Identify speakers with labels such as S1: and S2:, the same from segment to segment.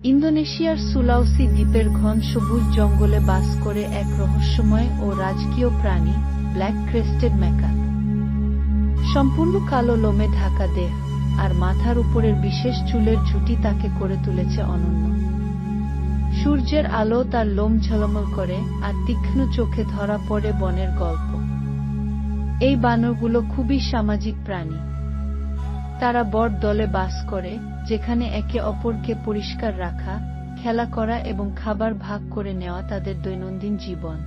S1: ইন্দোনেশিয়ার সুলাওসি দ্বীপের ঘন সবুজ জঙ্গলে বাস করে এক রহস্যময় ও রাজকীয় প্রাণী, ব্ল্যাক ক্রেস্টেড ম্যাকাক। সম্পূর্ণ কালো লোমে ঢাকা দেহ আর মাথার উপরের বিশেষ চুলের ঝুঁটি তাকে করে তুলেছে অনন্য। সূর্যের আলো তার লোম ঝলমল করে আর তীক্ষ্ণ চোখে ধরা পড়ে বনের গল্প। এই বানরগুলো খুবই সামাজিক প্রাণী। তারা বড় দলে বাস করে, যেখানে একে অপরকে পরিষ্কার রাখা, খেলা করা এবং খাবার ভাগ করে নেওয়া তাদের দৈনন্দিন জীবন।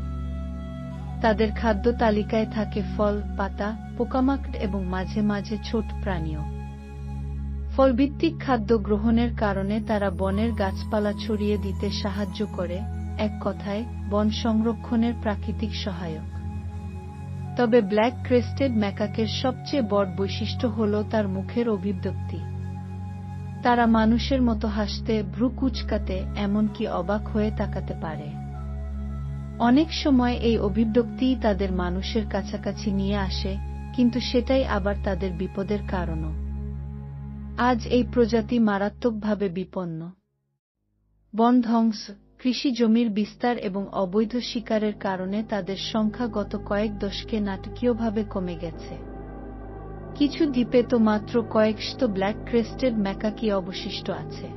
S1: তাদের খাদ্য তালিকায় থাকে ফল, পাতা, পোকামাকড় এবং মাঝে মাঝে ছোট প্রাণীও। ফলভিত্তিক খাদ্য গ্রহণের কারণে তারা বনের গাছপালা ছড়িয়ে দিতে সাহায্য করে, এক কথায় বন সংরক্ষণের প্রাকৃতিক সহায়ক। তবে ব্ল্যাক ক্রেস্টেড ম্যাকাকের সবচেয়ে বড় বৈশিষ্ট্য হল তার মুখের অভিব্যক্তি। তারা মানুষের মতো হাসতে, ভ্রু কুঁচকাতে, এমনকি অবাক হয়ে তাকাতে পারে। অনেক সময় এই অভিব্যক্তিই তাদের মানুষের কাছাকাছি নিয়ে আসে, কিন্তু সেটাই আবার তাদের বিপদের কারণও। আজ এই প্রজাতি মারাত্মকভাবে বিপন্ন। বন ধ্বংস, কৃষি জমির বিস্তার এবং অবৈধ শিকারের কারণে তাদের সংখ্যা গত কয়েক দশকে নাটকীয়ভাবে কমে গেছে। কিছু দ্বীপে তো মাত্র কয়েকশত ব্ল্যাক ক্রেস্টেড ম্যাকাকই অবশিষ্ট আছে।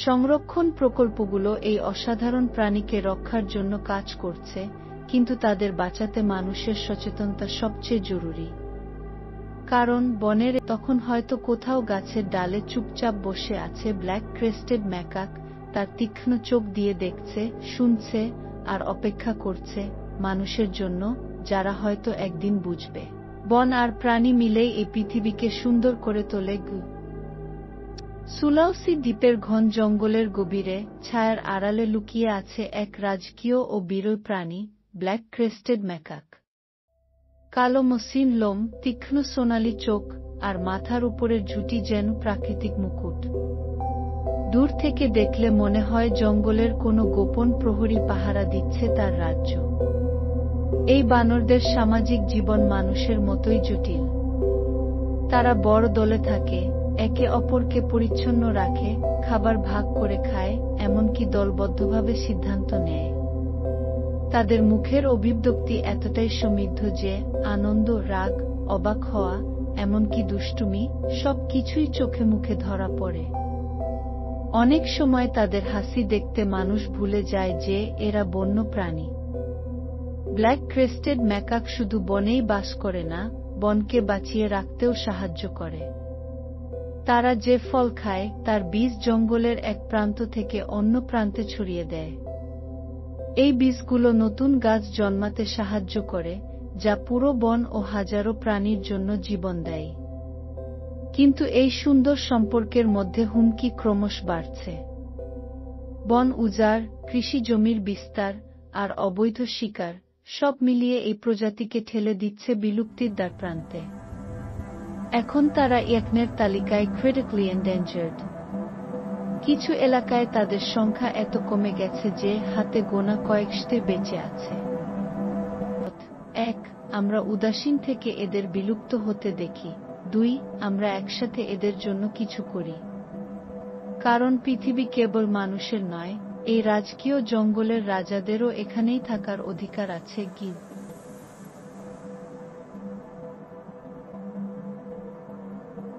S1: সংরক্ষণ প্রকল্পগুলো এই অসাধারণ প্রাণীকে রক্ষার জন্য কাজ করছে, কিন্তু তাদের বাঁচাতে মানুষের সচেতনতা সবচেয়ে জরুরি। কারণ বনের তখন হয়তো কোথাও গাছের ডালে চুপচাপ বসে আছে ব্ল্যাক ক্রেস্টেড ম্যাকাক, তার তীক্ষ্ণ চোখ দিয়ে দেখছে, শুনছে আর অপেক্ষা করছে মানুষের জন্য, যারা হয়তো একদিন বুঝবে। বন আর প্রাণী মিলেই এই পৃথিবীকে সুন্দর করে তোলে। সুলাওসি দ্বীপের ঘন জঙ্গলের গভীরে ছায়ার আড়ালে লুকিয়ে আছে এক রাজকীয় ও বিরল প্রাণী, ব্ল্যাক ক্রেস্টেড ম্যাকাক। কালো মসৃণ লোম, তীক্ষ্ণ সোনালি চোখ আর মাথার উপরের ঝুঁটি যেন প্রাকৃতিক মুকুট। দূর থেকে দেখলে মনে হয় জঙ্গলের কোনো গোপন প্রহরী পাহারা দিচ্ছে তার রাজ্য। এই বানরদের সামাজিক জীবন মানুষের মতোই জটিল। তারা বড় দলে থাকে, একে অপরকে পরিচ্ছন্ন রাখে, খাবার ভাগ করে খায়, এমনকি দলবদ্ধভাবে সিদ্ধান্ত নেয়। তাদের মুখের অভিব্যক্তি এতটাই সমৃদ্ধ যে আনন্দ, রাগ, অবাক হওয়া, এমনকি দুষ্টুমি, সব কিছুই চোখে মুখে ধরা পড়ে। অনেক সময় তাদের হাসি দেখতে মানুষ ভুলে যায় যে এরা বন্য প্রাণী। ব্ল্যাক ক্রেস্টেড ম্যাকাক শুধু বনেই বাস করে না, বনকে বাঁচিয়ে রাখতেও সাহায্য করে। তারা যে ফল খায় তার বীজ জঙ্গলের এক প্রান্ত থেকে অন্য প্রান্তে ছড়িয়ে দেয়। এই বীজগুলো নতুন গাছ জন্মাতে সাহায্য করে, যা পুরো বন ও হাজারো প্রাণীর জন্য জীবন দেয়। কিন্তু এই সুন্দর সম্পর্কের মধ্যে হুমকি ক্রমশ বাড়ছে। বন উজাড়, কৃষি জমির বিস্তার আর অবৈধ শিকার, সব মিলিয়ে এই প্রজাতিকে ঠেলে দিচ্ছে বিলুপ্তির দ্বারপ্রান্তে। এখন তারা ইয়েকনের তালিকায় ক্রিটিক্যালি এন্ডেঞ্জার্ড। কিছু এলাকায় তাদের সংখ্যা এত কমে গেছে যে হাতে গোনা কয়েকশটি বেঁচে আছে। 1. আমরা উদাসীন থেকে এদের বিলুপ্ত হতে দেখি। 2. আমরা একসাথে এদের জন্য কিছু করি। কারণ পৃথিবী কেবল মানুষের নয়, এই রাজকীয় জঙ্গলের রাজাদেরও এখানেই থাকার অধিকার আছে।